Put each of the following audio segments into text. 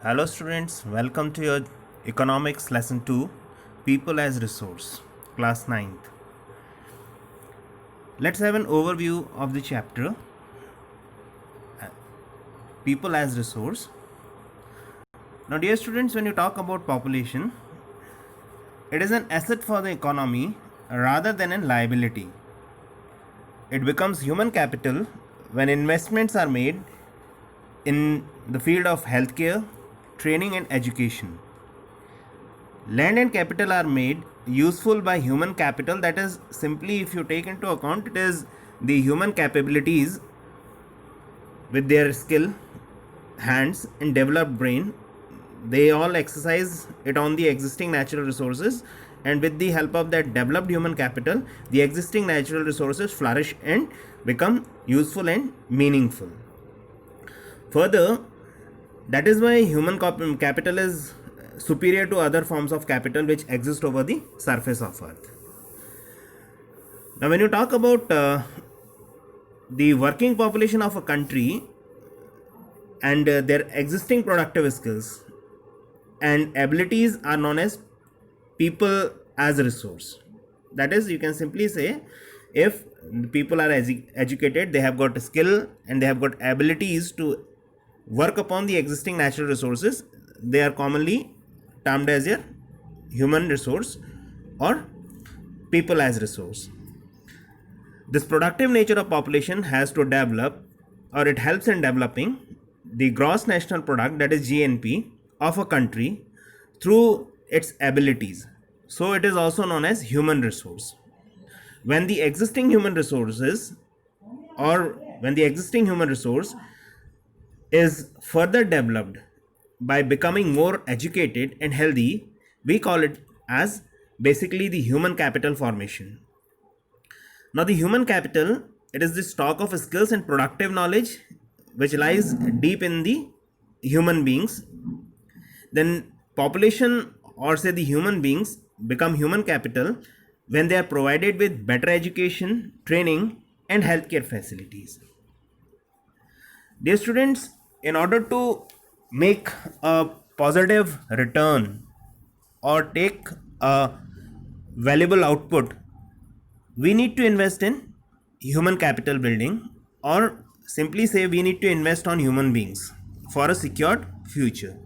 Hello students, welcome to your economics lesson 2, people as resource, class ninth. Let's have an overview of the chapter people as resource. Now dear students, when you talk about population, it is an asset for the economy rather than a liability. It becomes human capital when investments are made in the field of healthcare, training and education. Land and capital are made useful by human capital, that is, simply if you take into account, it is the human capabilities with their skill, hands and developed brain. They all exercise it on the existing natural resources, and with the help of that developed human capital, the existing natural resources flourish and become useful and meaningful. Further, that is why human capital is superior to other forms of capital which exist over the surface of earth. Now when you talk about the working population of a country and their existing productive skills and abilities are known as people as a resource. That is, you can simply say, if people are educated, they have got a skill and they have got abilities to work upon the existing natural resources, they are commonly termed as your human resource or people as resource. This productive nature of population has to develop, or it helps in developing the gross national product, that is GNP, of a country through its abilities. So it is also known as human resource. When the existing human resources or when the existing human resource is further developed by becoming more educated and healthy, we call it as basically the human capital formation. Now, the human capital, it is the stock of skills and productive knowledge which lies deep in the human beings. Then population, or say the human beings, become human capital when they are provided with better education, training and healthcare facilities. Dear students, in order to make a positive return or take a valuable output, we need to invest in human capital building, or simply say we need to invest on human beings for a secured future.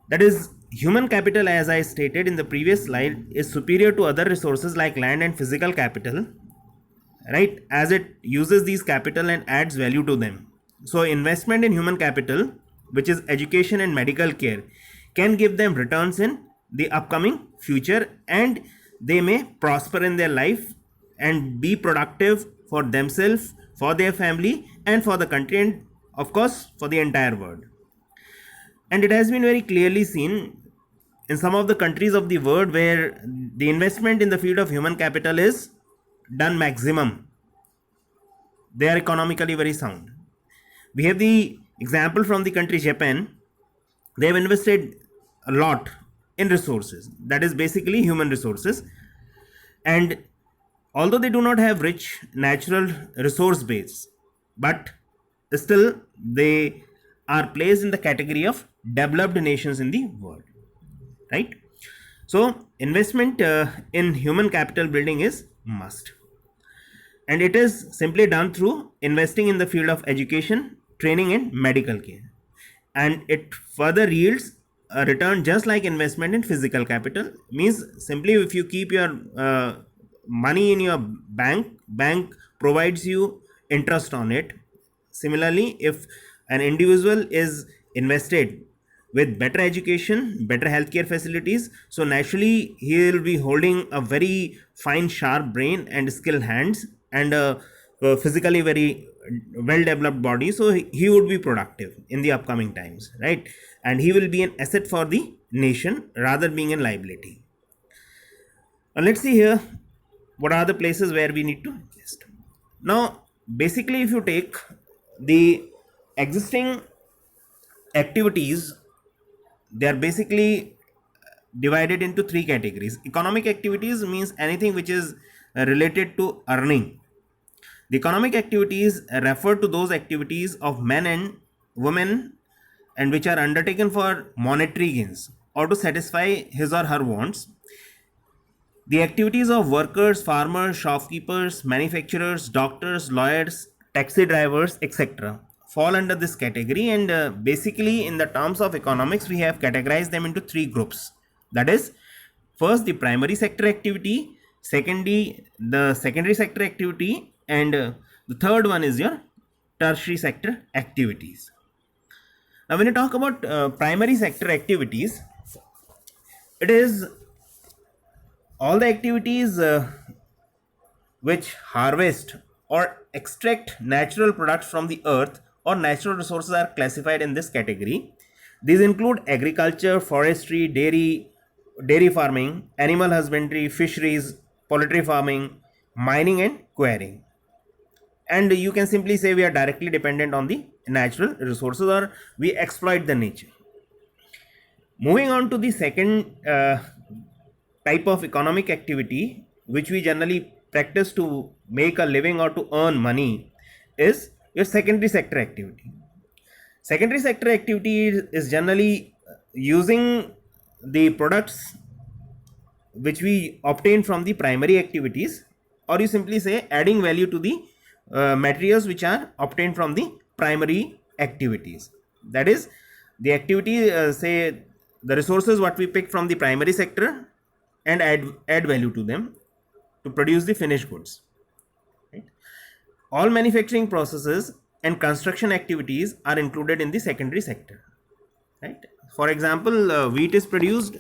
That is, human capital, as I stated in the previous slide, is superior to other resources like land and physical capital, right, as it uses these capital and adds value to them. So investment in human capital, which is education and medical care, can give them returns in the upcoming future, and they may prosper in their life and be productive for themselves, for their family and for the country, and of course for the entire world. And it has been very clearly seen in some of the countries of the world where the investment in the field of human capital is done maximum. They are economically very sound. We have the example from the country Japan. They have invested a lot in resources, that is basically human resources, and although they do not have rich natural resource base, but still they are placed in the category of developed nations in the world, right? So investment in human capital building is must, and it is simply done through investing in the field of education, training and medical care, and it further yields a return just like investment in physical capital. Means simply, if you keep your money in your bank provides you interest on it. Similarly, if an individual is invested with better education, better healthcare facilities, so naturally he will be holding a very fine sharp brain and skilled hands and a physically very well developed body, so he would be productive in the upcoming times, right? And he will be an asset for the nation rather being a liability. Now let's see here what are the places where we need to invest. Now basically, if you take the existing activities, they are basically divided into three categories. Economic activities means anything which is related to earning. The economic activities refer to those activities of men and women and which are undertaken for monetary gains or to satisfy his or her wants. The activities of workers, farmers, shopkeepers, manufacturers, doctors, lawyers, taxi drivers, etc. fall under this category, and basically in the terms of economics we have categorized them into three groups. That is, first the primary sector activity, secondly the secondary sector activity, and the third one is your tertiary sector activities. Now when you talk about primary sector activities, it is all the activities which harvest or extract natural products from the earth or natural resources are classified in this category. These include agriculture, forestry, dairy farming, animal husbandry, fisheries, poultry farming, mining and quarrying. And you can simply say we are directly dependent on the natural resources, or we exploit the nature. Moving on to the second type of economic activity which we generally practice to make a living or to earn money is your secondary sector activity. Secondary sector activity is generally using the products which we obtain from the primary activities, or you simply say adding value to the materials which are obtained from the primary activities. That is, the activity say the resources what we pick from the primary sector and add value to them to produce the finished goods. Right? All manufacturing processes and construction activities are included in the secondary sector. Right? For example, wheat is produced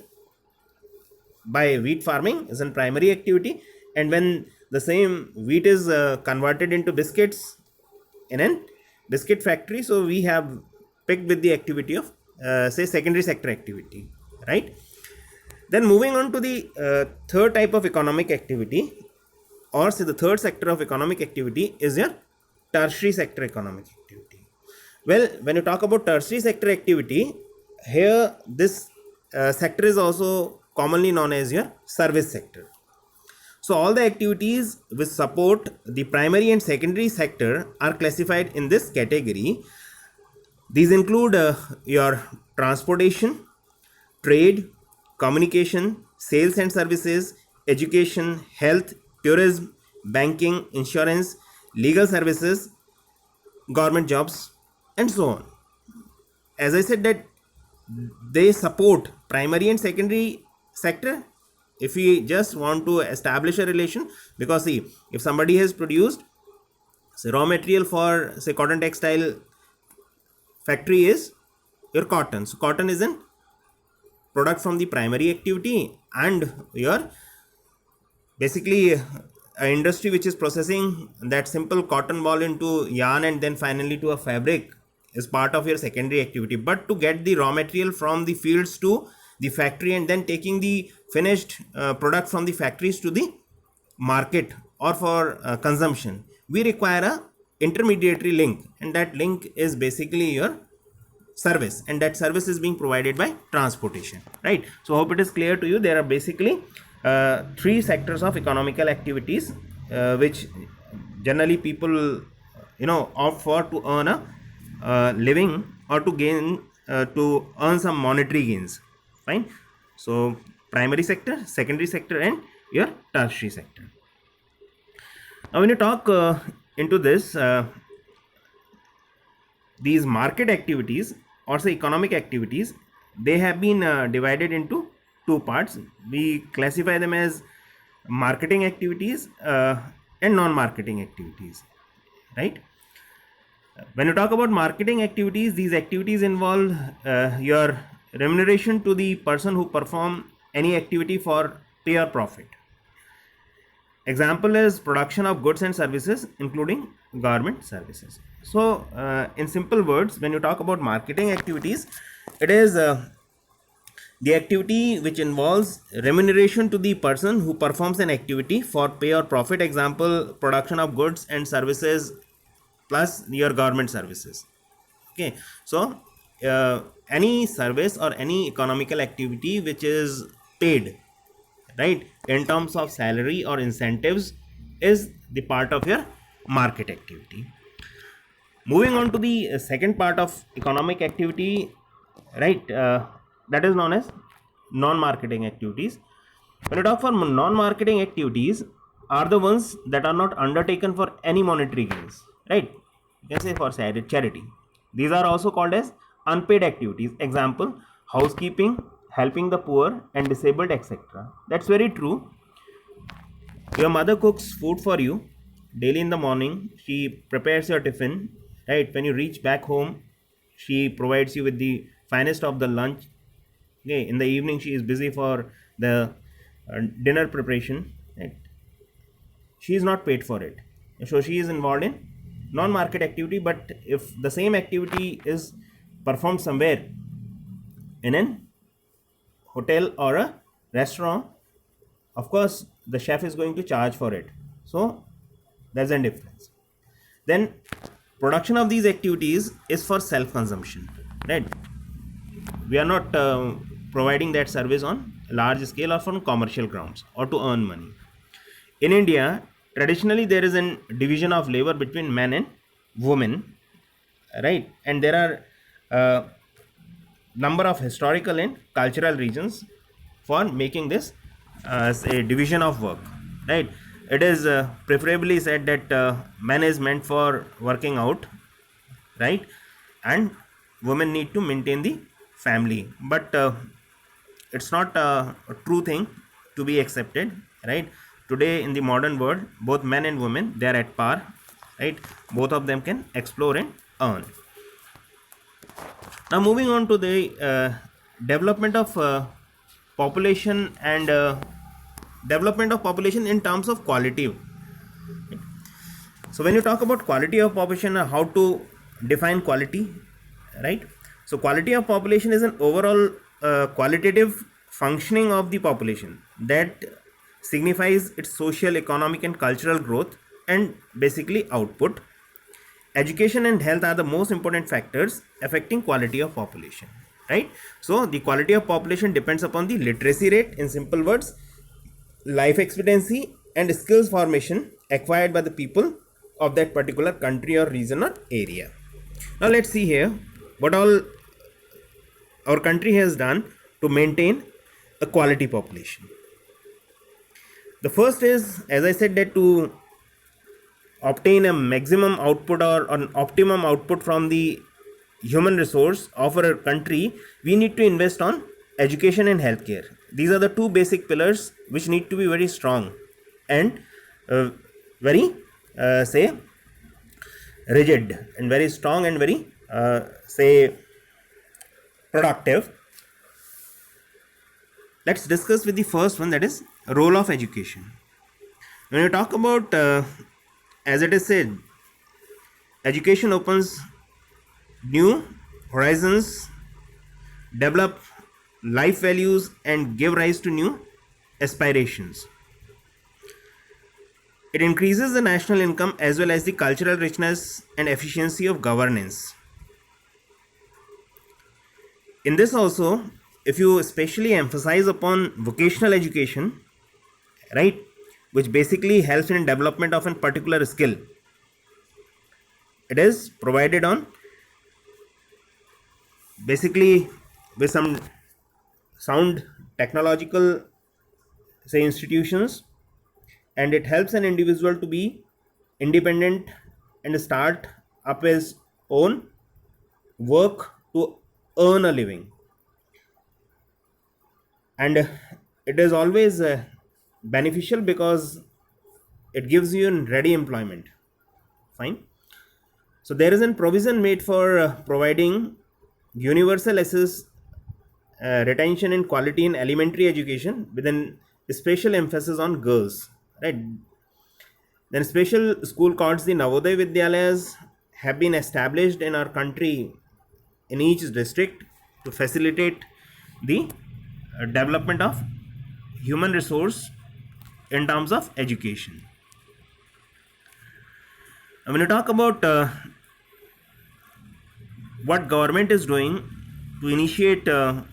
by wheat farming is a primary activity, and when the same wheat is converted into biscuits in a biscuit factory, so we have picked with the activity of say secondary sector activity, right? Then moving on to the third type of economic activity, or say the third sector of economic activity is your tertiary sector economic activity. Well, when you talk about tertiary sector activity, here this sector is also commonly known as your service sector. So all the activities which support the primary and secondary sector are classified in this category. These include your transportation, trade, communication, sales and services, education, health, tourism, banking, insurance, legal services, government jobs, and so on. As I said that they support primary and secondary sector. If we just want to establish a relation, because see, if somebody has produced say raw material for say cotton textile factory is your cotton, so cotton is an product from the primary activity, and your basically a industry which is processing that simple cotton ball into yarn and then finally to a fabric is part of your secondary activity. But to get the raw material from the fields to the factory and then taking the finished product from the factories to the market or for consumption, we require a intermediary link, and that link is basically your service, and that service is being provided by transportation, right? So hope it is clear to you. There are basically three sectors of economical activities which generally people opt for to earn a living or to gain to earn some monetary gains. Fine. So primary sector, secondary sector, and your tertiary sector. Now when you talk into this these market activities or say economic activities, they have been divided into two parts. We classify them as marketing activities and non-marketing activities, right? When you talk about marketing activities, these activities involve your remuneration to the person who perform any activity for pay or profit. Example is production of goods and services, including government services. So in simple words, when you talk about marketing activities, it is the activity which involves remuneration to the person who performs an activity for pay or profit. Example, production of goods and services plus your government services. Okay, so any service or any economical activity which is paid, right, in terms of salary or incentives is the part of your market activity. Moving on to the second part of economic activity, right? That is known as non-marketing activities. When you talk for non-marketing activities, are the ones that are not undertaken for any monetary gains, right? You can say for charity. These are also called as unpaid activities. Example: housekeeping, helping the poor and disabled, etc. That's very true. Your mother cooks food for you daily in the morning. She prepares your tiffin, right? When you reach back home, she provides you with the finest of the lunch. Okay, in the evening, she is busy for the dinner preparation. Right? She is not paid for it, so she is involved in non-market activity. But if the same activity is performed somewhere in an hotel or a restaurant, of course the chef is going to charge for it. So there's a difference. Then production of these activities is for self consumption, right? We are not providing that service on large scale or from commercial grounds or to earn money. In India, traditionally there is a division of labor between men and women, right? And there are number of historical and cultural reasons for making this as a division of work, right? It is preferably said that man is meant for working out, right? And women need to maintain the family. But it's not a true thing to be accepted, right? Today in the modern world, both men and women, they are at par, right? Both of them can explore and earn. Now moving on to the development of population and development of population in terms of quality. So when you talk about quality of population, how to define quality, right? So quality of population is an overall qualitative functioning of the population that signifies its social, economic and cultural growth and basically output. Education and health are the most important factors affecting quality of population, right? So the quality of population depends upon the literacy rate, in simple words, life expectancy and skills formation acquired by the people of that particular country or region or area. Now let's see here what all our country has done to maintain a quality population. The first is, as I said, that to obtain a maximum output or an optimum output from the human resource of our country, we need to invest on education and healthcare. These are the two basic pillars which need to be very strong and very say rigid and very strong and very say productive. Let's discuss with the first one, that is role of education. When you talk about as it is said, education opens new horizons, develop life values and give rise to new aspirations. It increases the national income as well as the cultural richness and efficiency of governance. In this also, if you especially emphasize upon vocational education, right, which basically helps in development of a particular skill, it is provided on basically with some sound technological say institutions, and it helps an individual to be independent and start up his own work to earn a living. And it is always beneficial because it gives you ready employment. Fine. So there is a provision made for providing universal access, retention and quality in elementary education with an special emphasis on girls, right? Then special school called the Navodaya Vidyalayas have been established in our country in each district to facilitate the development of human resource in terms of education. When you talk about what government is doing to initiate the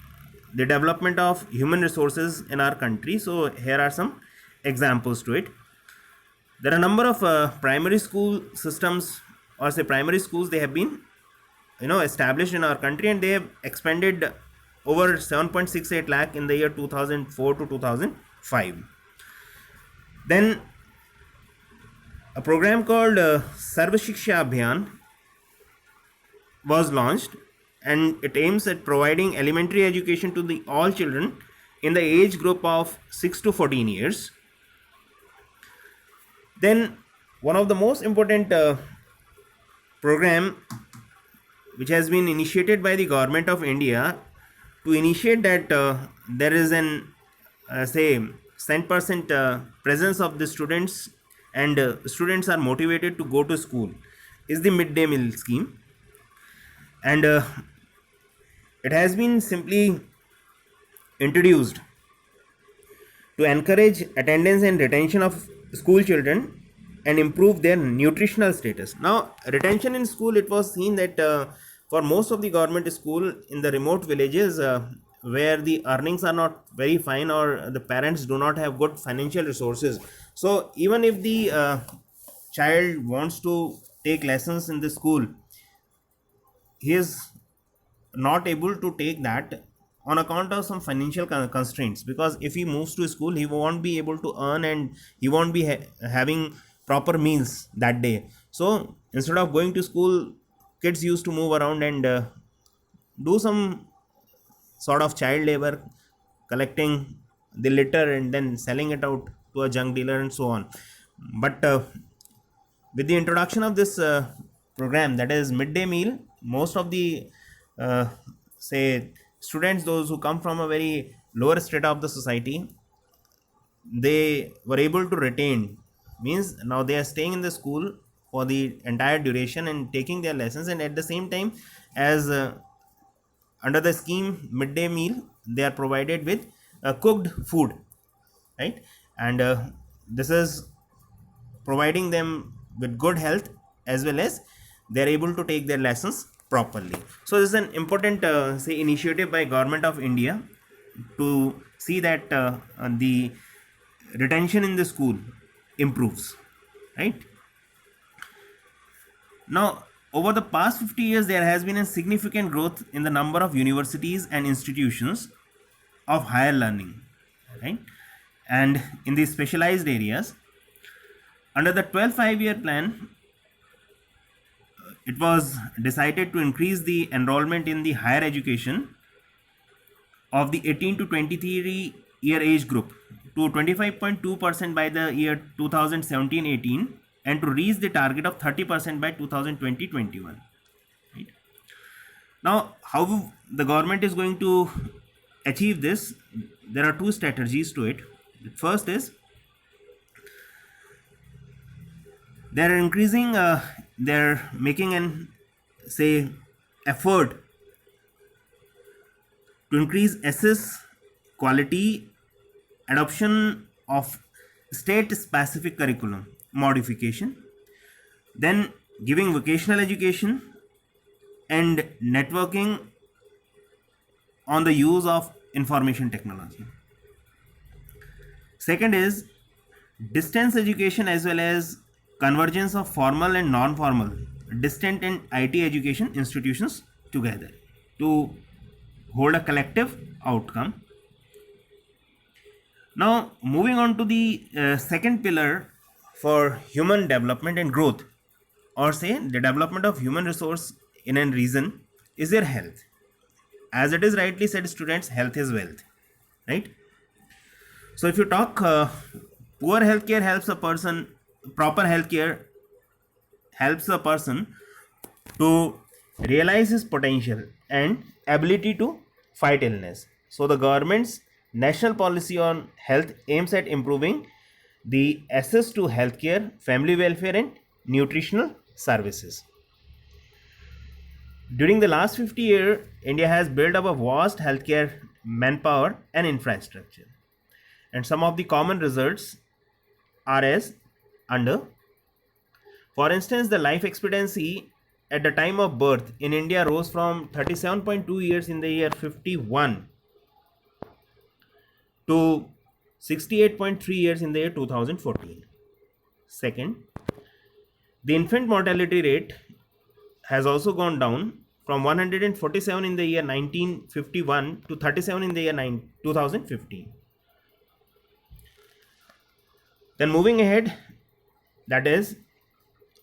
development of human resources in our country, so here are some examples to it. There are a number of primary school systems or say primary schools, they have been established in our country, and they have expanded over 7.68 lakh in the year 2004 to 2005. Then a program called Sarva Shiksha Abhiyan was launched, and it aims at providing elementary education to the all children in the age group of 6 to 14 years. Then one of the most important program which has been initiated by the government of India to initiate that there is an say 10% presence of the students, and students are motivated to go to school, is the midday meal scheme. And it has been simply introduced to encourage attendance and retention of school children and improve their nutritional status. Now, retention in school, it was seen that for most of the government school in the remote villages where the earnings are not very fine, or the parents do not have good financial resources, so even if the child wants to take lessons in the school, he is not able to take that on account of some financial constraints, because if he moves to school, he won't be able to earn, and he won't be having proper meals that day. So instead of going to school, kids used to move around and do some sort of child labor, collecting the litter and then selling it out to a junk dealer and so on. But with the introduction of this program, that is midday meal, most of the say students, those who come from a very lower strata of the society, they were able to retain, means now they are staying in the school for the entire duration and taking their lessons, and at the same time, as under the scheme midday meal, they are provided with cooked food, right? And this is providing them with good health, as well as they are able to take their lessons properly. So this is an important say initiative by government of India to see that the retention in the school improves, right? Now, over the past 50 years, there has been a significant growth in the number of universities and institutions of higher learning, right? And in these specialized areas, under the 12th 5-year plan, it was decided to increase the enrollment in the higher education of the 18 to 23 year age group to 25.2% by the year 2017-18, and to reach the target of 30% by 2020-21. Right? Now, how the government is going to achieve this? There are two strategies to it. The first is they are increasing, they are making an say effort to increase SS quality, adoption of state specific curriculum modification, then giving vocational education and networking on the use of information technology. Second is distance education, as well as convergence of formal and non-formal, distant and IT education institutions together to hold a collective outcome. Now, moving on to the second pillar for human development and growth, or say the development of human resource in a region, is their health. As it is rightly said, students, health is wealth, right? So if you talk poor healthcare helps a person, proper healthcare helps a person to realize his potential and ability to fight illness. So the government's national policy on health aims at improving the access to healthcare, family welfare and nutritional services. During the last 50 years, India has built up a vast healthcare manpower and infrastructure. And some of the common results are as under. For instance, the life expectancy at the time of birth in India rose from 37.2 years in the year 51 to 68.3 years in the year 2014. Second, the infant mortality rate has also gone down from 147 in the year 1951 to 37 in the year 2015. Then moving ahead, that is,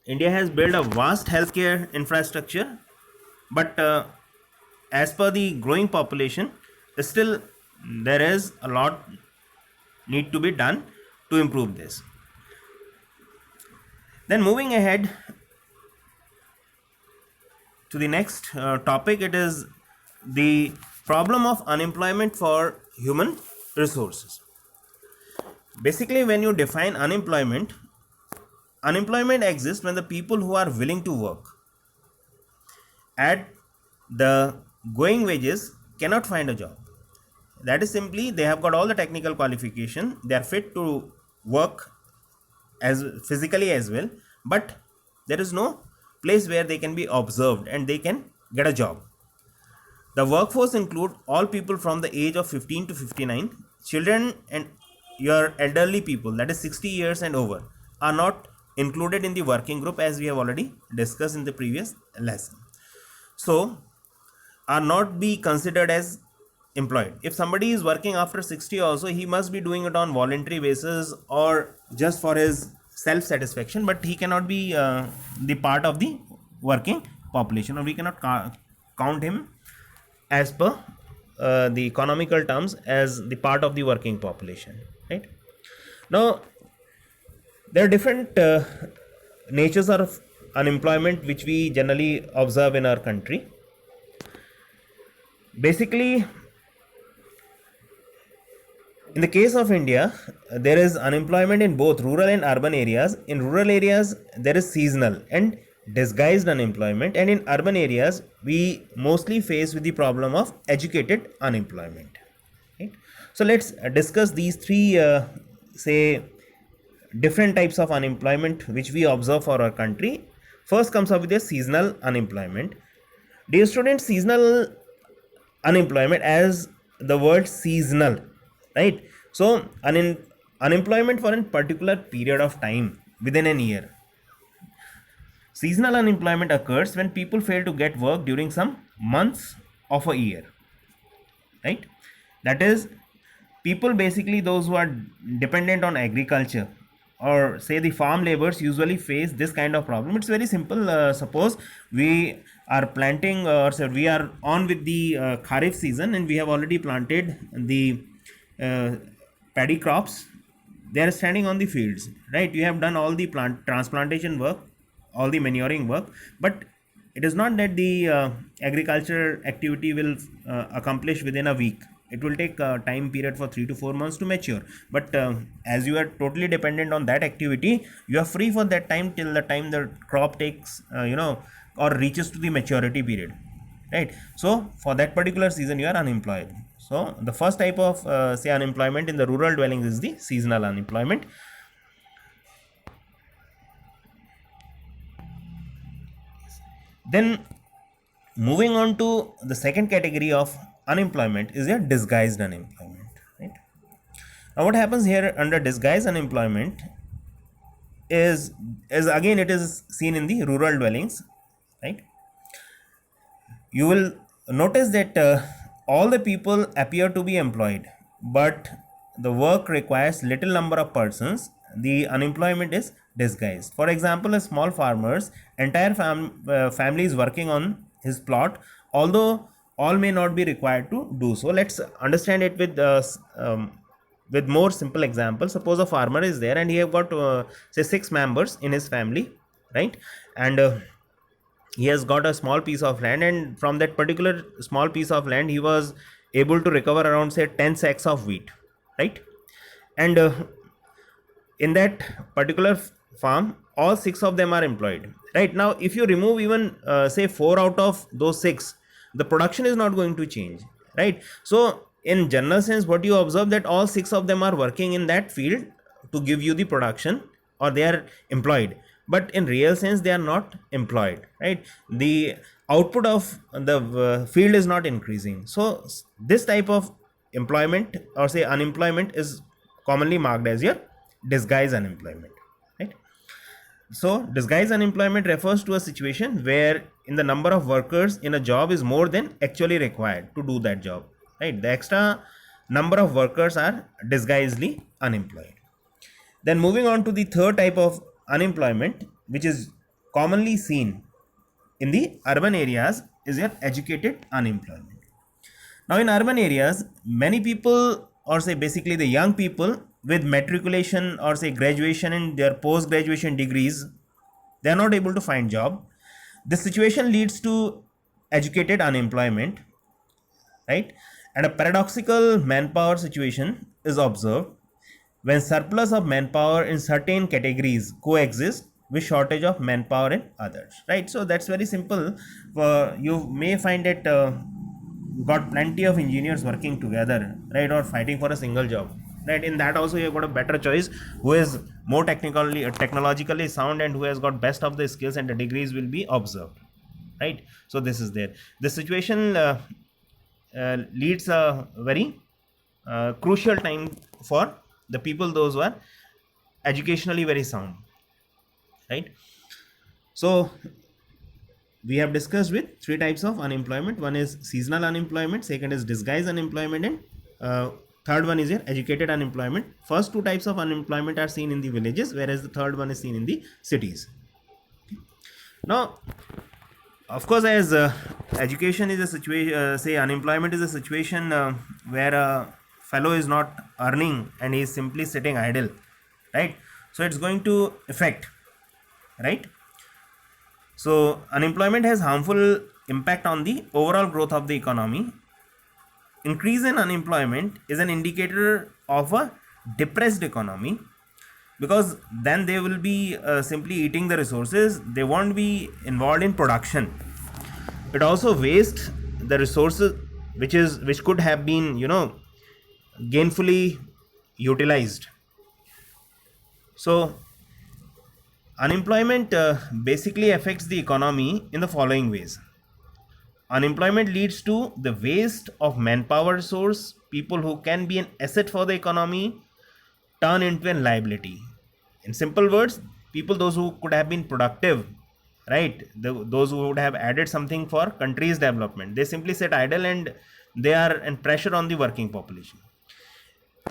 India has built a vast healthcare infrastructure, but as per the growing population, still there is a lot need to be done to improve this. Then moving ahead to the next topic, it is the problem of unemployment for human resources. Basically, when you define unemployment, unemployment exists when the people who are willing to work at the going wages cannot find a job. That is simply they have got all the technical qualification, they are fit to work as physically as well, but there is no place where they can be observed and they can get a job. The workforce include all people from the age of 15 to 59. Children and your elderly people, that is 60 years and over, are not included in the working group, as we have already discussed in the previous lesson. So are not be considered as employed. If somebody is working after 60 also, he must be doing it on voluntary basis or just for his self satisfaction, but he cannot be the part of the working population, or we cannot count him as per the economical terms as the part of the working population, right? Now there are different natures of unemployment which we generally observe in our country. Basically, in the case of India, there is unemployment in both rural and urban areas. In rural areas, there is seasonal and disguised unemployment, and in urban areas, we mostly face with the problem of educated unemployment. Right? So let's discuss these three, say, different types of unemployment which we observe for our country. First comes up with the seasonal unemployment. Dear students, seasonal unemployment, as the word seasonal, right? So unemployment for a particular period of time within a year. Seasonal unemployment occurs when people fail to get work during some months of a year, right? That is, people, basically those who are dependent on agriculture or say the farm laborers, usually face this kind of problem. It's very simple. Suppose we are planting, or say we are on with the kharif season, and we have already planted the paddy crops. They are standing on the fields, right? You have done all the plant transplantation work, all the manuring work, but it is not that the agriculture activity will accomplish within a week. It will take a time period for 3 to 4 months to mature, but as you are totally dependent on that activity, you are free for that time till the time the crop takes or reaches to the maturity period, right? So for that particular season you are unemployed. So the first type of say unemployment in the rural dwellings is the seasonal unemployment. Then moving on to the second category of unemployment is a disguised unemployment, right? Now what happens here under disguised unemployment is again it is seen in the rural dwellings, right? You will notice that all the people appear to be employed, but the work requires little number of persons. The unemployment is disguised. For example, a small farmer's entire family is working on his plot, although all may not be required to do so. Let's understand it with more simple example. Suppose a farmer is there and he have got say 6 members in his family, right? And he has got a small piece of land, and from that particular small piece of land he was able to recover around say 10 sacks of wheat, right? And in that particular farm, all 6 of them are employed. Right now, if you remove even say 4 out of those 6, the production is not going to change, right? So in general sense, what you observe, that all 6 of them are working in that field to give you the production, or they are employed, but in real sense they are not employed, right? The output of the field is not increasing. So this type of employment, or say unemployment, is commonly marked as your disguised unemployment, right? So disguised unemployment refers to a situation where in the number of workers in a job is more than actually required to do that job, right? The extra number of workers are disguisedly unemployed. Then moving on to the third type of unemployment, which is commonly seen in the urban areas, is your educated unemployment. Now in urban areas, many people, or say basically the young people with matriculation or say graduation and their post graduation degrees, they are not able to find job. This situation leads to educated unemployment, right? And a paradoxical manpower situation is observed when surplus of manpower in certain categories coexist with shortage of manpower in others, right? So that's very simple. You may find it got plenty of engineers working together, right, or fighting for a single job, right? In that also you've got a better choice who is more technologically sound and who has got best of the skills, and the degrees will be observed, right? So this is there. The situation leads a very crucial time for the people, those who are educationally very sound, right? So we have discussed with three types of unemployment. One is seasonal unemployment, second is disguised unemployment, and third one is your educated unemployment. First two types of unemployment are seen in the villages, whereas the third one is seen in the cities. Now of course, as education is a situation, say unemployment is a situation where a fellow is not earning and he is simply sitting idle, right? So it's going to affect, right? So unemployment has harmful impact on the overall growth of the economy. Increase in unemployment is an indicator of a depressed economy, because then they will be simply eating the resources, they won't be involved in production. It also wastes the resources which could have been gainfully utilized. So unemployment basically affects the economy in the following ways. Unemployment leads to the waste of manpower resource. People who can be an asset for the economy turn into a liability. In simple words, people those who could have been productive, right, those who would have added something for country's development, they simply sit idle and they are in pressure on the working population.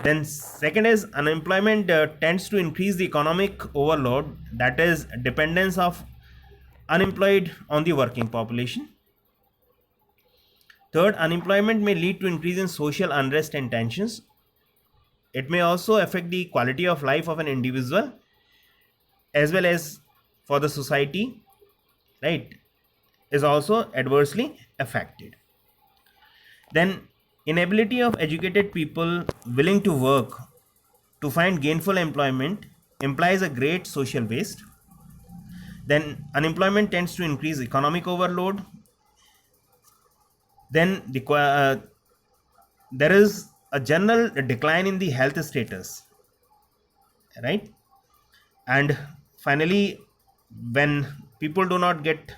Then second is unemployment tends to increase the economic overload, that is dependence of unemployed on the working population. Third, unemployment may lead to increase in social unrest and tensions. It may also affect the quality of life of an individual as well as for the society, right, is also adversely affected. Then inability of educated people willing to work to find gainful employment implies a great social waste. Then unemployment tends to increase economic overload. Then there is a general decline in the health status, right? And finally, when people do not get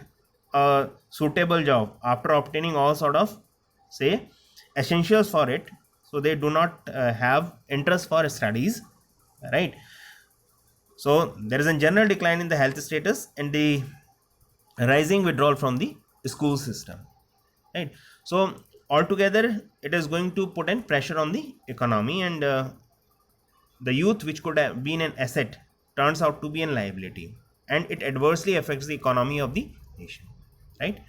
a suitable job after obtaining all sort of say essentials for it, so they do not have interest for studies, right? So there is a general decline in the health status and the rising withdrawal from the school system, right? So altogether it is going to put in pressure on the economy, and the youth which could have been an asset turns out to be a liability, and it adversely affects the economy of the nation, right?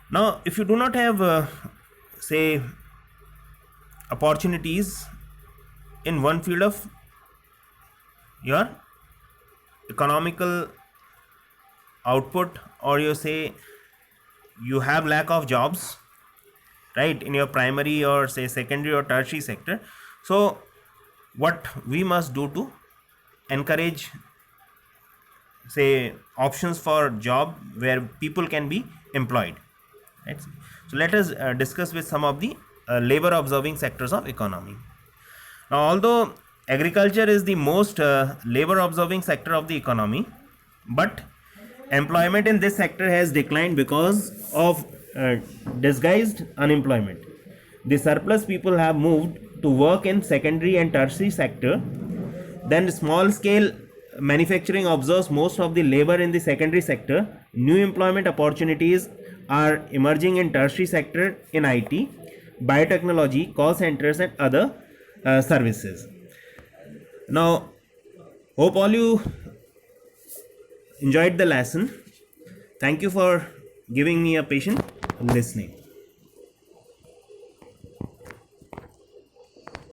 Now if you do not have say opportunities in one field of your economical output, or you say you have lack of jobs, right, in your primary or say secondary or tertiary sector, so what we must do to encourage say options for job where people can be employed, right? So let us discuss with some of the labor observing sectors of economy. Now although agriculture is the most labor observing sector of the economy, but employment in this sector has declined because of disguised unemployment. The surplus people have moved to work in secondary and tertiary sector. Then small scale manufacturing observes most of the labor in the secondary sector, New employment opportunities are emerging in tertiary sector in IT, biotechnology, call centers, and other services. Now, hope all you enjoyed the lesson. Thank you for giving me a patient listening.